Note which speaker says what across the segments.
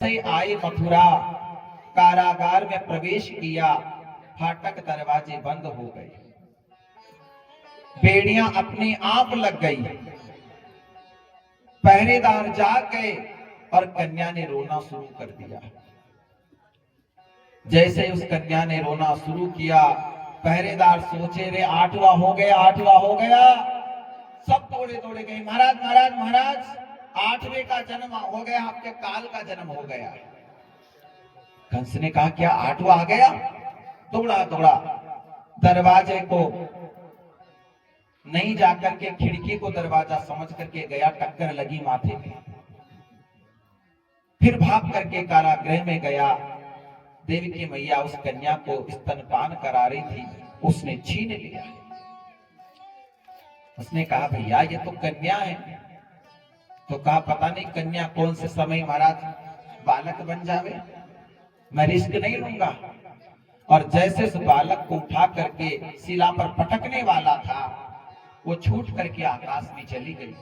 Speaker 1: से आए मथुरा, कारागार में प्रवेश किया, फाटक दरवाजे बंद हो गए, बेड़ियां अपने आप लग गई, पहरेदार जाग गए और कन्या ने रोना शुरू कर दिया। जैसे उस कन्या ने रोना शुरू किया, पहरेदार सोचे रे आठवां हो गया, आठवां हो गया। सब दौड़े दौड़े गए, महाराज महाराज महाराज, आठवें का जन्म हो गया, आपके काल का जन्म हो गया। कंस ने कहा क्या आठवां आ गया? दौड़ा दौड़ा दरवाजे को नहीं जाकर के खिड़की को दरवाजा समझ करके गया, टक्कर लगी माथे में। फिर भाग करके कारागृह में गया। देवी की मैया उस कन्या को स्तनपान करा रही थी, उसने छीन लिया। उसने कहा भैया ये तो कन्या है। तो कहा पता नहीं कन्या कौन से समय महाराज बालक बन जावे, मैं रिस्क नहीं लूंगा। और जैसे उस बालक को उठा करके शिला पर पटकने वाला था, वो छूट करके आकाश में चली गई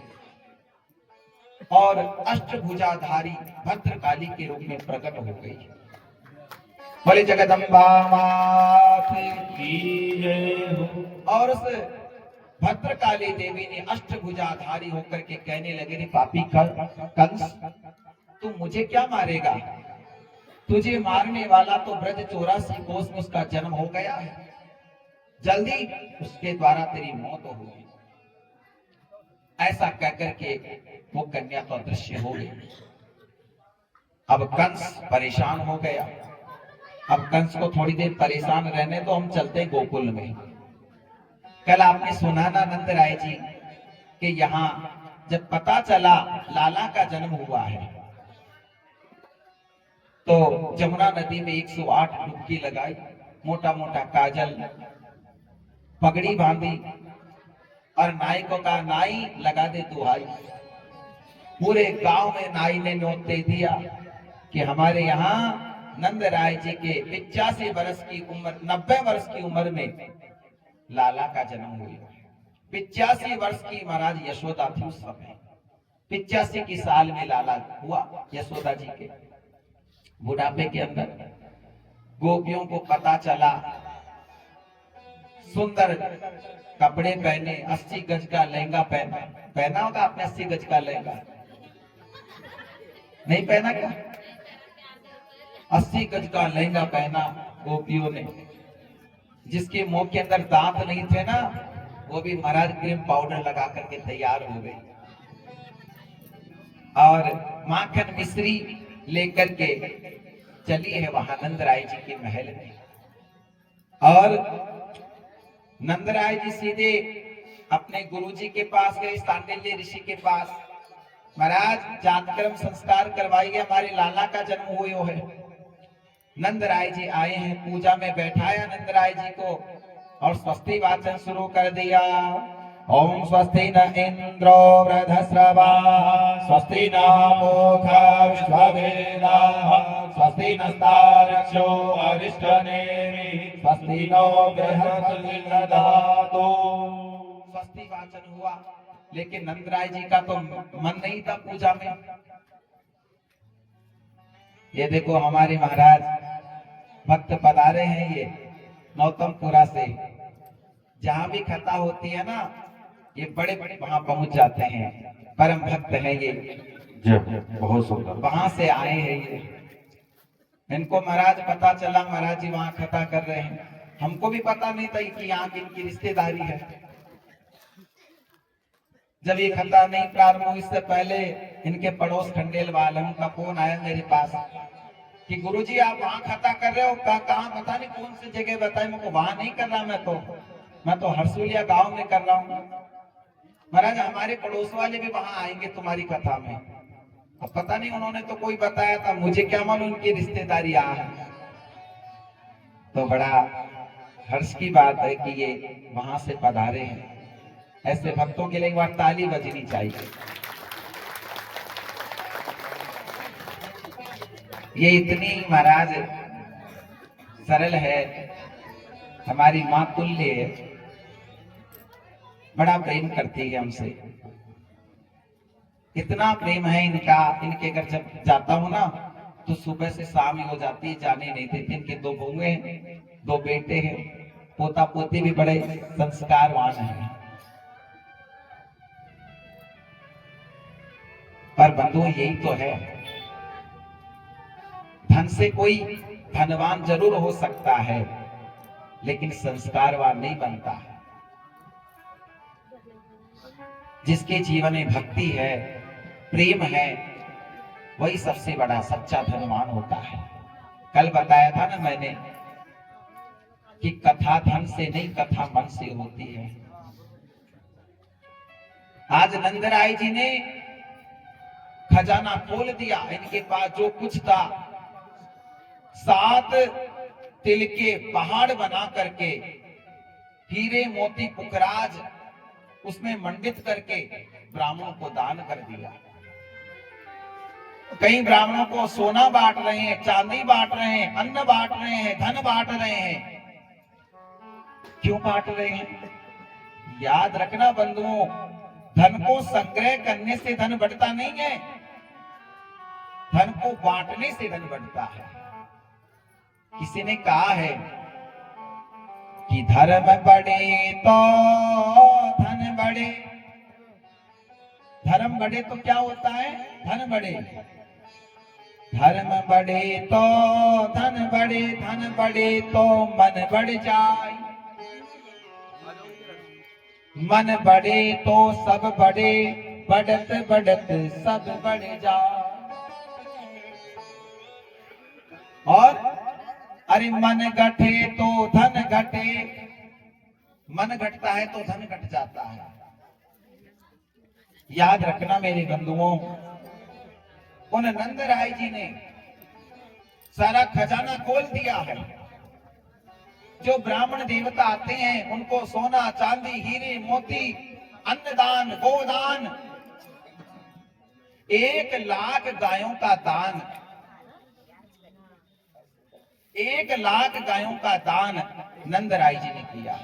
Speaker 1: और अष्टभुजाधारी भद्रकाली के रूप में प्रकट हो गई। बोले जगदम्बा मात की जय हो। और उस भद्रकाली देवी ने अष्टभुजाधारी होकर के कहने लगे, रे पापी कंस, तू मुझे क्या मारेगा? तुझे मारने वाला तो ब्रज 84 कोस में उसका जन्म हो गया है, जल्दी उसके द्वारा तेरी मौत होगी। ऐसा कहकर के वो कन्या तो अदृश्य हो गई। अब कंस परेशान हो गया। अब कंस को थोड़ी देर परेशान रहने तो हम चलते गोकुल में। कल आपने सुना ना नंद राय जी कि यहाँ जब पता चला लाला का जन्म हुआ है तो जमुना नदी में 108 डुबकी लगाई, मोटा मोटा काजल, पगड़ी बांधी और नाई को कहा नाई लगा दे दुहाई। पूरे गांव में नाई ने न्योत दे दिया कि हमारे यहाँ नंद राय जी के 85 वर्ष की उम्र, 90 वर्ष की उम्र में लाला का जन्म हुआ। 85 वर्ष की महाराज यशोदा थी उस समय। 85 की साल में लाला हुआ यशोदा जी के। बुढ़ापे के अंदर गोपियों को पता चला, सुंदर कपड़े पहने, 80 गज का लहंगा पहना होगा आपने, 80 गज का लहंगा नहीं पहना क्या? 80 गज का लहंगा पहना गोपियों ने। जिसके मुंह के अंदर दांत नहीं थे ना, वो भी महाराज क्रीम पाउडर लगा करके तैयार हो गई और माखन मिश्री लेकर के चली है वहां नंद राय जी के महल में। और नंद राय जी सीधे अपने गुरुजी के पास गए, सांडिल्य ऋषि के पास। महाराज जातकर्म संस्कार करवाइए, हमारे लाला का जन्म हुआ है। नंद राय जी आए हैं, पूजा में बैठाया नंद राय जी को और स्वस्ति वाचन शुरू कर दिया। ओम स्वस्ति न इंद्रो वृधस्रवा, स्वस्ति न मोखा विश्ववेदाः, स्वस्ति नस्तारक्षो अरिष्टनेमिः, स्वस्ति नो बृहस्पतिर्दधातु। स्वस्ति वाचन हुआ, लेकिन नंद राय जी का तो मन नहीं था पूजा में। ये देखो हमारे महाराज भक्त पधारे हैं, ये नौतमपुरा से। जहां भी कथा होती है ना, ये बड़े बड़े वहां पहुंच जाते हैं, परम भक्त हैं ये,
Speaker 2: बहुत सुंदर।
Speaker 1: वहां से आए हैं ये। इनको महाराज पता चला महाराज जी वहां कथा कर रहे हैं। हमको भी पता नहीं था कि यहाँ की इनकी रिश्तेदारी है। जब ये कथा नहीं प्रारंभ हुई, इससे पहले इनके पड़ोस खंडेल वालों का फोन आया मेरे पास कि गुरुजी आप वहां कथा कर रहे हो। कहाँ पता नहीं कौन सी जगह बताए। मैं वहां नहीं कर रहा, मैं तो हरसुलिया गांव में कर रहा हूँ। महाराज हमारे पड़ोस वाले भी वहां आएंगे तुम्हारी कथा में। अब पता नहीं उन्होंने तो कोई बताया था, मुझे क्या मालूम उनकी रिश्तेदारी यहाँ है। तो बड़ा हर्ष की बात है कि ये वहां से पधारे हैं। ऐसे भक्तों के लिए एक बार ताली बजनी चाहिए। ये इतनी महाराज सरल है, हमारी माँ तुल्य है, बड़ा प्रेम करती है हमसे। इतना प्रेम है इनका, इनके घर जब जाता हूं ना तो सुबह से शाम ही हो जाती है, जाने नहीं देते। इनके 2 बहुएं हैं, 2 बेटे हैं, पोता पोती भी बड़े संस्कारवान हैं। पर बंधु यही तो है, धन से कोई धनवान जरूर हो सकता है, लेकिन संस्कारवान नहीं बनता है। जिसके जीवन में भक्ति है, प्रेम है, वही सबसे बड़ा सच्चा धनवान होता है। कल बताया था ना मैंने कि कथा धन से नहीं, कथा मन से होती है। आज नंदराय जी ने खजाना खोल दिया। इनके पास जो कुछ था 7 तिल के पहाड़ बना करके, हीरे मोती पुखराज उसमें मंडित करके ब्राह्मणों को दान कर दिया। कई ब्राह्मणों को सोना बांट रहे हैं, चांदी बांट रहे हैं, अन्न बांट रहे हैं, धन बांट रहे हैं। क्यों बांट रहे हैं? याद रखना बंधुओं, धन को संग्रह करने से धन बढ़ता नहीं है, धन को बांटने से धन बढ़ता है। किसी ने कहा है कि धर्म बढ़े तो धन बढ़े। धर्म बढ़े तो क्या होता है? धन बढ़े। धर्म बढ़े तो धन बढ़े, धन बढ़े तो मन बढ़ जाए, मन बढ़े तो सब बढ़े, बढ़त बढ़त सब बढ़ जाए। और अरे मन घटे तो धन घटे, मन घटता है तो धन घट जाता है। याद रखना मेरे बंधुओं, उन नंदराय जी ने सारा खजाना खोल दिया है। जो ब्राह्मण देवता आते हैं उनको सोना चांदी हीरे मोती अन्नदान गोदान 1 लाख गायों का दान, 1 लाख गायों का दान नंदराय जी ने किया।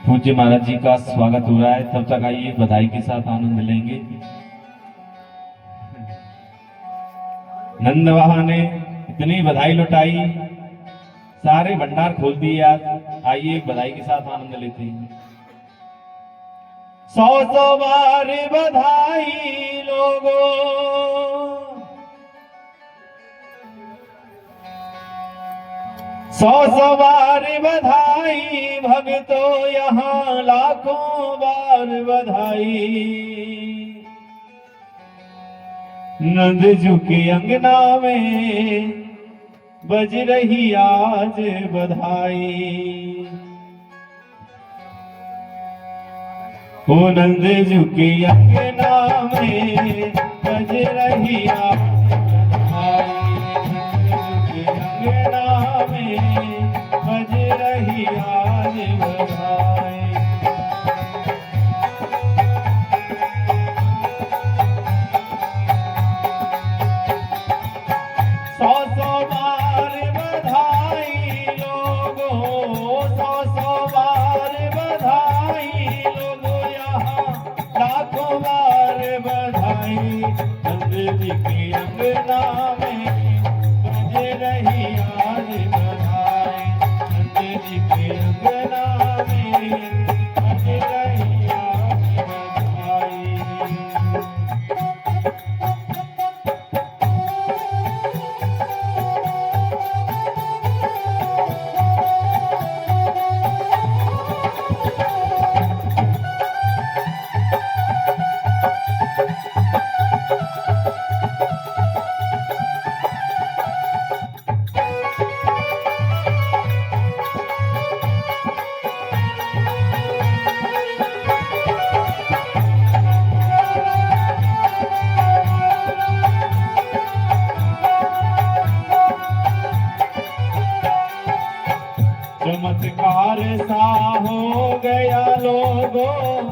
Speaker 2: पूज्य महाराज जी का स्वागत हो रहा है, तब तक आइए बधाई के साथ आनंद लेंगे। नंद बाबा ने इतनी बधाई लुटाई, सारे भंडार खोल दिए। आज आइए बधाई के साथ आनंद लेते हैं। 100 बार बधाई लोगों, 100 बार बधाई भक्तों, यहाँ लाखों बार बधाई। नंद जू के अंगना में बज रही आज बधाई। ओ नंद जू के अंगना में बज रही आज बधाई। अंगना में बज रही आज बधाई। सौ बार बधाई लोगों, 100 बार बधाई लोगों, यहाँ लाखों बार बधाई। नंद जी के अंगना में रही आज बधाई। नंद जी के अंगना में बज रही आज बधाई। चमत्कार सा हो गया लोगों,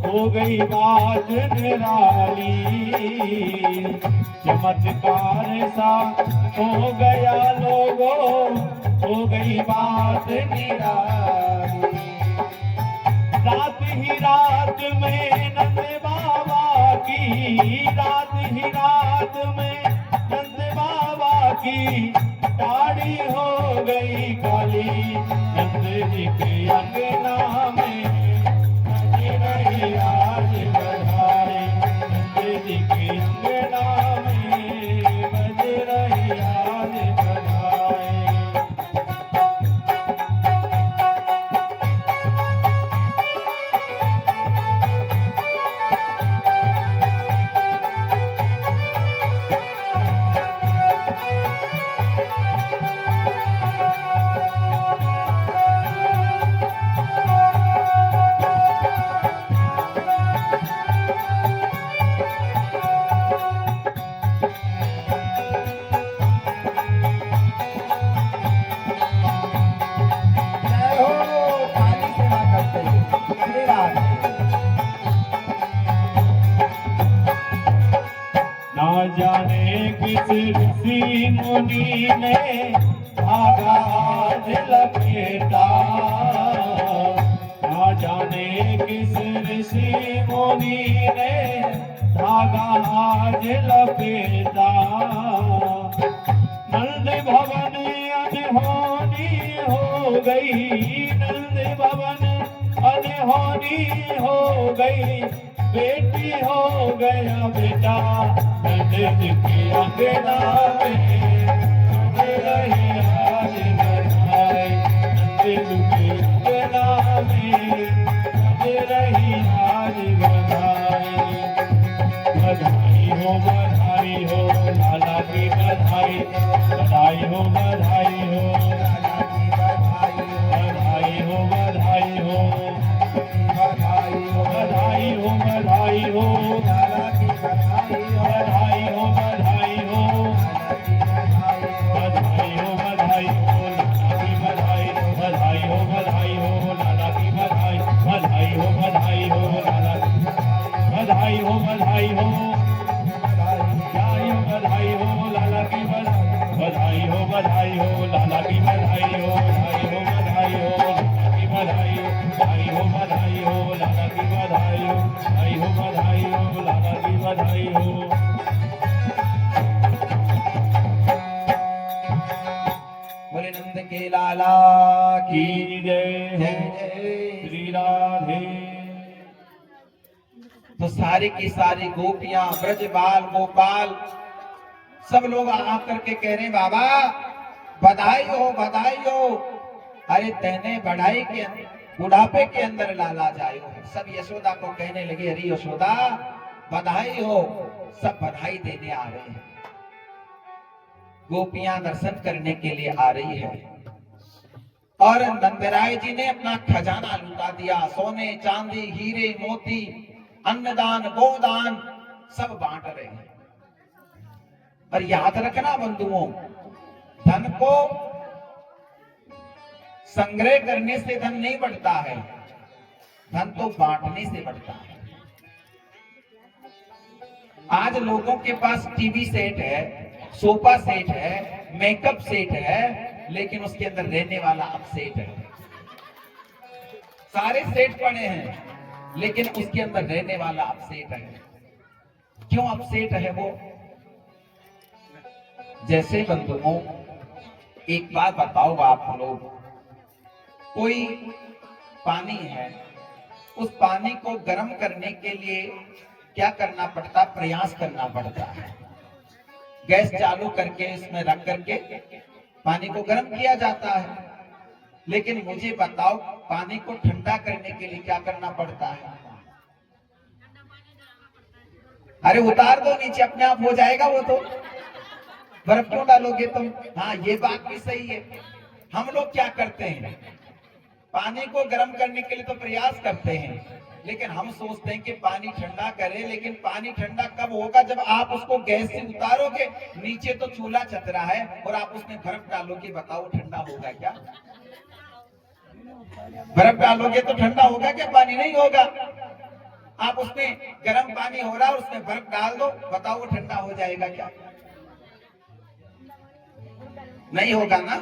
Speaker 2: हो गई बात निराली। चमत्कार सा हो गया लोगों, हो गई बात निराली। की दाढ़ी हो गई काली, नंद जी के अंगना में बज रही आज बधाई, नंद जी के अंगना में बज रही आज बधाई।
Speaker 1: जय हो, काली सेवा करते हैं। श्री राधे।
Speaker 2: ना जाने किस ऋषि मुनि ने धागा आज लपेटा, ना जाने किस ऋषि मुनि ने धागा आज लपेटा। नंद भवन अनहोनी हो गई, नंद भवन अनहोनी हो गई, बेटी हो गया बेटा, नंद जी के अंगना में बज रही आज बधाई, नंद जी के अंगना में बज रही आज बधाई। बधाई हो लाला की बधाई, बधाई हो बधाई हो
Speaker 1: लाला की बधाई हो,
Speaker 2: बधाई हो बधाई हो
Speaker 1: बधाई हो,
Speaker 2: बधाई हो बधाई हो
Speaker 1: लाला की बधाई हो,
Speaker 2: बधाई हो बधाई हो
Speaker 1: लाला की बधाई हो।
Speaker 2: बधाई हो बधाई हो बधाई हो बधाई हो लाला की बधाई हो बधाई हो बधाई हो लाला की बधाई हो बधाई हो लाला की बधाई हो बधाई हो बधाई हो बधाई हो लाला की बधाई हो बधाई हो बधाई हो लाला की बधाई हो।
Speaker 1: बोले नंद के लाला की
Speaker 2: की जय
Speaker 1: जय
Speaker 2: हो
Speaker 1: जय।
Speaker 2: श्री राधे।
Speaker 1: तो सारी की सारी गोपियां, ब्रजबाल, गोपाल सब लोग आकर के कह रहे बाबा बधाई हो बधाई हो। अरे तेने बढ़ाई के बुढ़ापे के अंदर लाला जायो। सब यशोदा को कहने लगे अरे यशोदा बधाई हो। सब बधाई देने आ रहे हैं। गोपियां दर्शन करने के लिए आ रही है और नंदराय जी ने अपना खजाना लुटा दिया। सोने चांदी हीरे मोती अन्नदान गोदान सब बांट रहे हैं। और याद रखना बंधुओं, धन को संग्रह करने से धन नहीं बढ़ता है, धन तो बांटने से बढ़ता है। आज लोगों के पास टीवी सेट है, सोफा सेट है, मेकअप सेट है, लेकिन उसके अंदर रहने वाला अपसेट है। सारे सेट पड़े हैं लेकिन उसके अंदर रहने वाला अपसेट है। क्यों अपसेट है वो? जैसे बंधुओं एक बात बताओ आप लोग, कोई पानी है, उस पानी को गर्म करने के लिए क्या करना पड़ता? प्रयास करना पड़ता है। गैस चालू करके इसमें रख करके पानी को गर्म किया जाता है। लेकिन मुझे बताओ पानी को ठंडा करने के लिए क्या करना पड़ता है? अरे उतार दो नीचे, अपने आप हो जाएगा वो तो। बर्फ क्यों डालोगे तुम? हाँ ये बात भी सही है। हम लोग क्या करते हैं, पानी को गर्म करने के लिए तो प्रयास करते हैं, लेकिन हम सोचते हैं कि पानी ठंडा करें। लेकिन पानी ठंडा कब होगा? जब आप उसको गैस से उतारोगे, नीचे तो चूल्हा चतरा है और आप उसमें बर्फ डालोगे, बताओ ठंडा होगा क्या? बर्फ डालोगे तो ठंडा होगा क्या? पानी नहीं होगा। आप उसमें गर्म पानी हो रहा है और उसमें बर्फ डाल दो, बताओ वो ठंडा हो जाएगा क्या? नहीं होगा ना।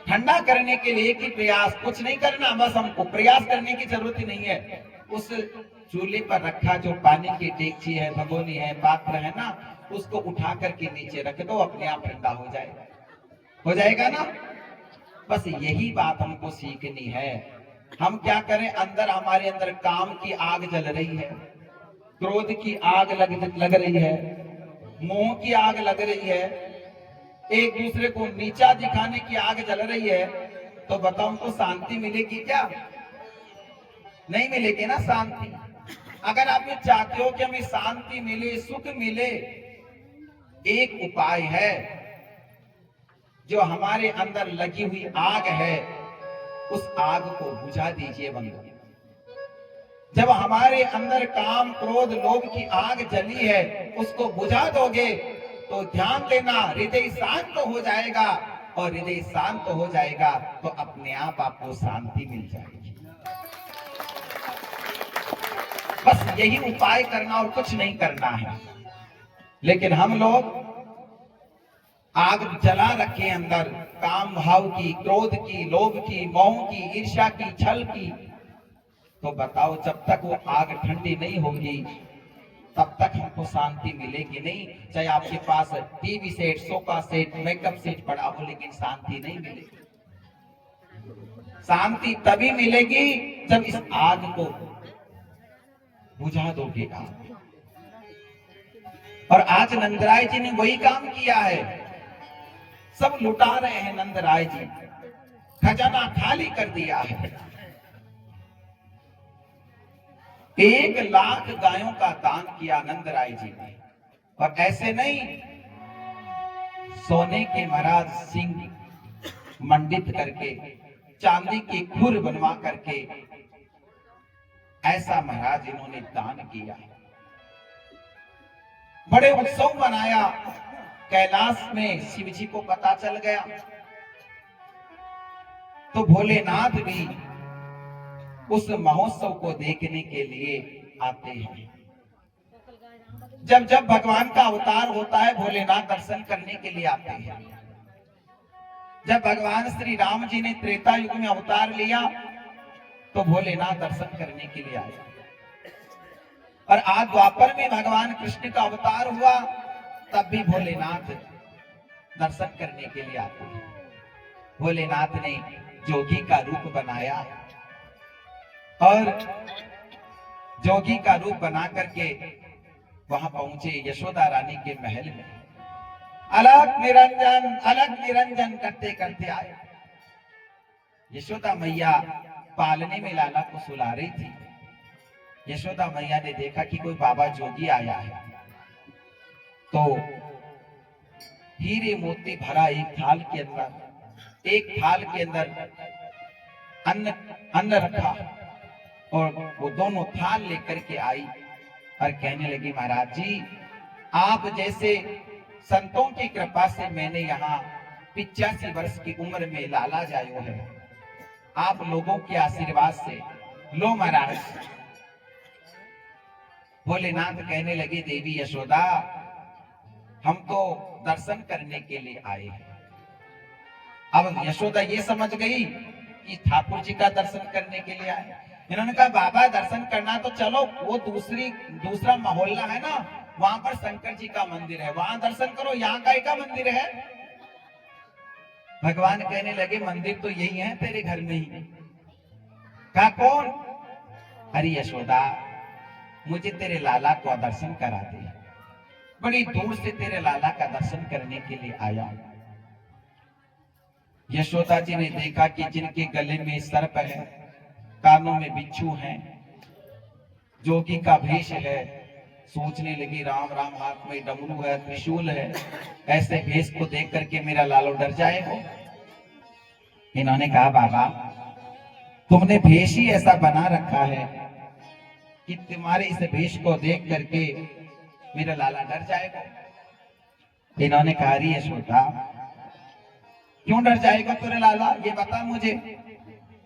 Speaker 1: ठंडा करने के लिए कि प्रयास कुछ नहीं करना, बस हमको प्रयास करने की जरूरत ही नहीं है। उस चूल्हे पर रखा जो पानी की डेगची है, भगोनी है, पात्र है ना, उसको उठा करके नीचे रख दो, अपने आप ठंडा हो जाएगा। हो जाएगा ना। बस यही बात हमको सीखनी है। हम क्या करें, अंदर हमारे अंदर काम की आग जल रही है, क्रोध की आग लग रही है, मोह की आग लग रही है, एक दूसरे को नीचा दिखाने की आग जल रही है, तो बताओ हमको शांति मिलेगी क्या? नहीं मिलेगी ना शांति। अगर आप ये चाहते हो कि हमें शांति मिले, सुख मिले, एक उपाय है, जो हमारे अंदर लगी हुई आग है, उस आग को बुझा दीजिए बंधु। जब हमारे अंदर काम, क्रोध, लोभ की आग जली है, उसको बुझा दोगे तो ध्यान देना, हृदय शांत हो जाएगा, और हृदय शांत हो जाएगा तो अपने आप आपको शांति मिल जाएगी। बस यही उपाय करना और कुछ नहीं करना है। लेकिन हम लोग आग जला रखे अंदर, काम भाव की, क्रोध की, लोभ की, मोह की, ईर्ष्या की, छल की, तो बताओ जब तक वो आग ठंडी नहीं होगी तब तक हमको शांति मिलेगी नहीं। चाहे आपके पास TV set, sofa set, makeup set पड़ा हो, लेकिन शांति नहीं मिलेगी। शांति तभी मिलेगी जब इस आग को बुझा दोगे आप। और आज नंदराय जी ने वही काम किया है। सब लुटा रहे हैं नंदराय जी, खजाना खाली कर दिया है। 1,00,000 गायों का दान किया नंदराय जी ने। और ऐसे नहीं, सोने के महाराज सिंह मंडित करके, चांदी के खुर बनवा करके, ऐसा महाराज इन्होंने दान किया। बड़े उत्सव मनाया। कैलाश में शिव जी को पता चल गया तो भोलेनाथ भी उस महोत्सव को देखने के लिए आते हैं। जब जब भगवान का अवतार होता है, भोलेनाथ दर्शन करने के लिए आते हैं। जब भगवान श्री राम जी ने त्रेता युग में अवतार लिया तो भोलेनाथ दर्शन करने के लिए आए। और आज द्वापर में भगवान कृष्ण का अवतार हुआ, तब भी भोलेनाथ दर्शन करने के लिए आते हैं। भोलेनाथ ने जोगी का रूप बनाया और जोगी का रूप बना करके वहां पहुंचे यशोदा रानी के महल में। अलग निरंजन करते करते आए। यशोदा मैया पालने में लाला को सुला रही थी। यशोदा मैया ने देखा कि कोई बाबा जोगी आया है, तो हीरे मोती भरा एक थाल के अंदर अन्न रखा, और वो दोनों थाल लेकर के आई और कहने लगी, महाराज जी, आप जैसे संतों की कृपा से मैंने यहाँ 85 वर्ष की उम्र में लाला जायो है। आप लोगों के आशीर्वाद से लो महाराज। भोलेनाथ कहने लगे, देवी यशोदा, हम तो दर्शन करने के लिए आए हैं। अब यशोदा ये समझ गई कि ठाकुर जी का दर्शन करने के लिए आए। इन्होंने कहा, बाबा दर्शन करना तो चलो, वो दूसरा मोहल्ला है ना, वहां पर शंकर जी का मंदिर है, वहां दर्शन करो, यहाँ का मंदिर है। भगवान कहने लगे, मंदिर तो यही है तेरे घर में ही। कहा, कौन? अरे यशोदा, मुझे तेरे लाला को दर्शन करा दे। बड़ी दूर से तेरे लाला का दर्शन करने के लिए आया। यशोदा जी ने देखा कि जिनके गले में सर्प है, कानों में बिच्छू हैं, जोगी का भेष है, सोचने लगी, राम राम, हाथ में डमरू है, त्रिशूल है, ऐसे भेष को देख करके मेरा लालो डर जाएगा। इन्होंने कहा, बाबा तुमने भेष ही ऐसा बना रखा है कि तुम्हारे इस भेष को देख करके मेरा लाला डर जाएगा। इन्होंने कहा, अरे यशोदा, क्यों डर जाएगा तेरे लाला, ये बता मुझे।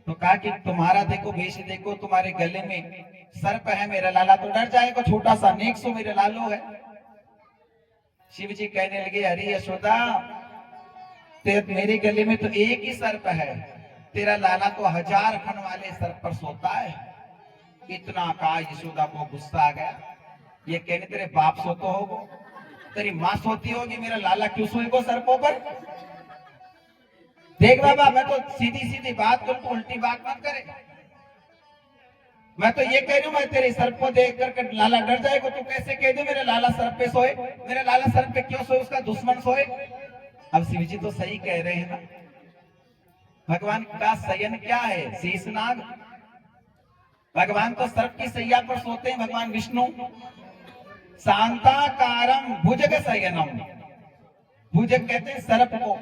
Speaker 1: तो कहा कि तुम्हारा देखो भेष, देखो तुम्हारे गले में सर्प है, मेरा लाला तो डर जाएगा, छोटा सा नेक सो मेरे लालो है। शिव जी कहने लगे, अरे यशोदा, मेरे गले में तो एक ही सर्प है, तेरा लाला तो 1000 फन वाले सर्प पर सोता है। इतना कहा, यशोदा को गुस्सा आ गया। ये कहने तेरे बाप सोतो होगो, तेरी माँ सोती होगी, मेरा लाला क्यों सोएगो सरपों पर? देख बाबा, मैं तो सीधी सीधी बात करूं तो उल्टी बात मत करे। मैं तो ये कह रही हूं, मैं तेरे सर को देख कर लाला डर जाएगा। तू कैसे कह दे मेरे लाला सर पे सोए? मेरे लाला सर पे क्यों सोए? उसका दुश्मन सोए। अब शिव जी तो सही कह रहे हैं ना। भगवान का शयन क्या है? शेषनाग। भगवान तो सर्प की सैया पर सोते हैं। भगवान विष्णु शांताकारम भुजग शयनम, भुजग कहते हैं सर्प को,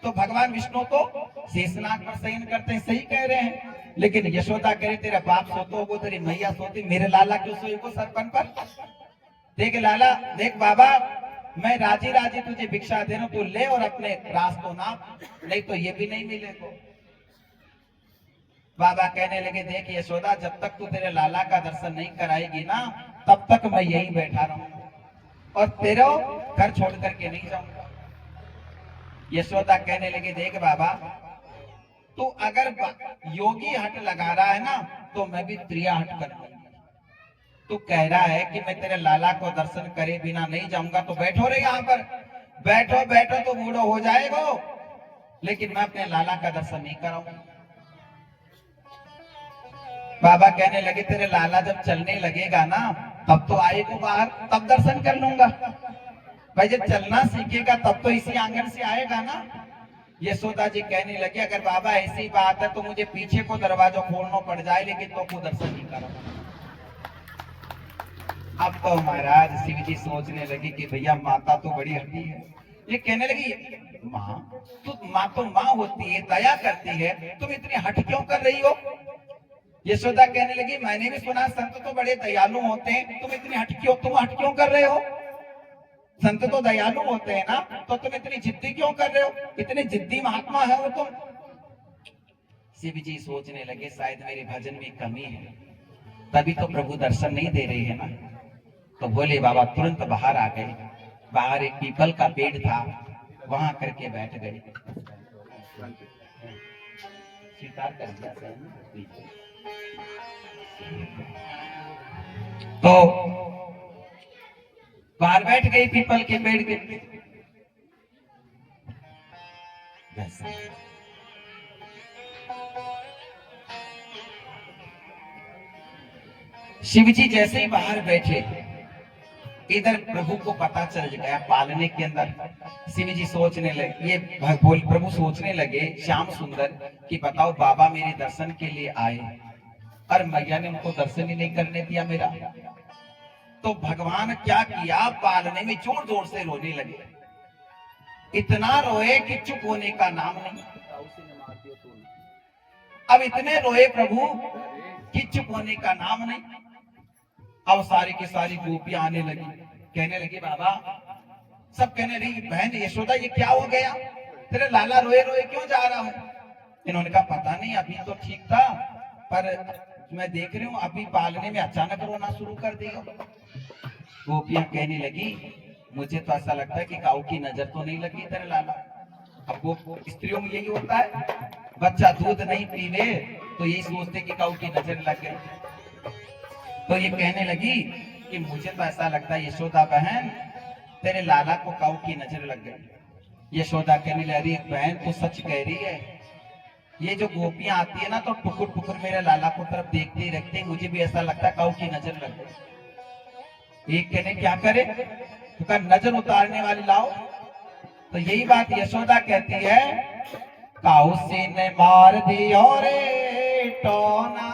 Speaker 1: तो भगवान विष्णु तो शेषनाग पर शयन करते हैं। सही कह रहे हैं। लेकिन यशोदा कह रही तेरा बाप सोतो होगो, तेरी मैया सोती, मेरे लाला क्यों सोएगो सरपन पर? देख लाला, देख बाबा, मैं राजी राजी तुझे भिक्षा दे रहा हूं, तू ले और अपने रास्तों नाप, नहीं तो ये भी नहीं मिलेगा। बाबा कहने लगे देख यशोदा, जब तक तू तेरे लाला का दर्शन नहीं कराएगी ना, तब तक मैं यहीं बैठा रहूंगा और तेरा घर छोड़ करके नहीं जाऊंगा। यशोदा कहने लगे देख बाबा, तू अगर योगी हट लगा रहा है ना, तो मैं भी त्रिया हट कर लूंगी। तू कह रहा है कि मैं तेरे लाला को दर्शन करे बिना नहीं जाऊंगा, तो बैठो रे यहाँ पर, बैठो बैठो तो बूढ़ो हो जाएगा, लेकिन मैं अपने लाला का दर्शन नहीं कराऊंगा। बाबा कहने लगे तेरे लाला जब चलने लगेगा ना, तब तो आएगा बाहर, तब दर्शन कर लूंगा। भाई जब चलना सीखेगा तब तो इसी आंगन से आएगा ना। यशोदा जी कहने लगे अगर बाबा ऐसी बात है तो मुझे पीछे को दरवाजा खोलना पड़ जाए, लेकिन तो दर्शन नहीं करूंगा। अब तो महाराज शिव जी सोचने लगे कि भैया माता तो बड़ी हट्टी है। ये कहने लगी माँ तो माँ होती है, दया करती है, तुम इतनी हट क्यों कर रही हो? यशोदा कहने लगी मैंने भी सुना संत तो बड़े दयालु होते हैं, तुम हट क्यों कर रहे हो? संत तो दयालु होते हैं ना, तो तुम इतनी जिद्दी क्यों कर रहे हो? इतने जिद्दी महात्मा है वो तुम। शिव जी सोचने लगे शायद मेरे भजन में कमी है, तभी तो प्रभु दर्शन नहीं दे रहे हैं ना। तो बोले बाबा तुरंत बाहर आ गए। बाहर एक पीपल का पेड़ था, वहां करके बैठ गए। स्वीकार कर दिया। तो बाहर बैठ गई पीपल के पेड़ के। शिव जी जैसे ही बाहर बैठे, इधर प्रभु को पता चल गया पालने के अंदर। शिव जी सोचने लगे, ये प्रभु सोचने लगे श्याम सुंदर कि बताओ बाबा मेरे दर्शन के लिए आए और मैया ने उनको दर्शन ही नहीं करने दिया मेरा। तो भगवान क्या किया, पालने में जोर जोर से रोने लगे। इतना रोए कि चुप होने का नाम नहीं। अब इतने रोए प्रभु कि चुप होने का नाम नहीं। अब सारी की सारी गोपियां आने लगी, कहने लगी बाबा, सब कहने लगी बहन यशोदा ये क्या हो गया, तेरे लाला रोए रोए क्यों जा रहा है? इन्होंने कहा पता नहीं, अभी तो ठीक था, पर मैं देख रही हूँ अभी पालने में अचानक रोना शुरू कर दिया। गोपियां कहने लगी मुझे तो ऐसा लगता है कि काऊ की नजर तो नहीं लगी तेरे लाला। अब वो स्त्रियों में यही होता है, बच्चा दूध नहीं पीवे तो यही सोचते कि काऊ की नजर लग गई। तो ये कहने लगी कि मुझे तो ऐसा लगता है यशोदा बहन तेरे लाला को काऊ की नजर लग गई। यशोदा कहने लगी बहन तू सच कह रही है, ये जो गोपियां आती है ना तो टुकुर टुकुर मेरे लाला को तरफ देखते ही रखते, मुझे भी ऐसा लगता है काऊ की नजर लग गई। एक कहने क्या करे, तो कहा नजर उतारने वाली लाओ। तो यही बात यशोदा कहती है, काऊ से ने मार दियो रे टोना,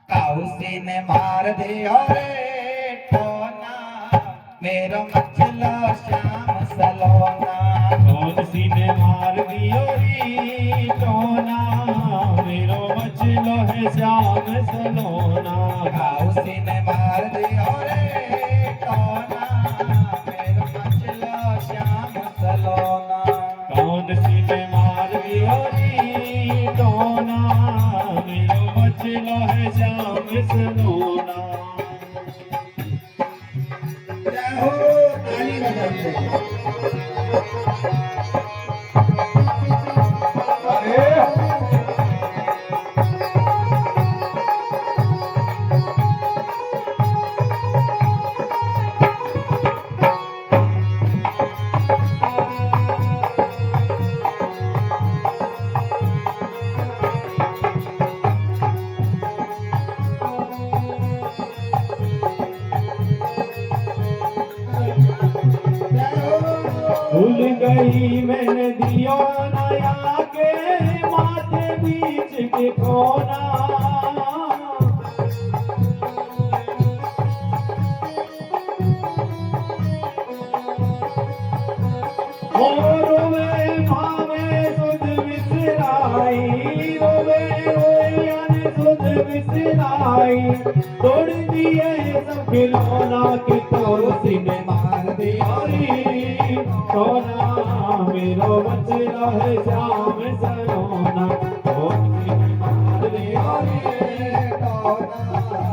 Speaker 1: काऊ से ने मार दियो रे टोना, मेरो मचलो श्याम सलोना।
Speaker 2: तुलसी ने मार दियो री टोना, मेरो मचलो है श्याम सलोना।
Speaker 1: काऊसी ने मार दियो रे टोना, मेरो मचलो श्याम सलोना।
Speaker 2: कौन सी ने मार दियो री टोना, मेरो मचलो है श्याम सलोना।
Speaker 1: जय हो, ताली बजाते।
Speaker 2: आई मैंने दियो नया के माथे बीच के कोना रोवे भावे सुध विसराई रोवे रोयन सुध विसराई तोड़ दिए सब खिलौना के तोसी ने मार दिया रे सोना मेरो बचला है श्याम सरोना तोसी ने मार दिया रे सोना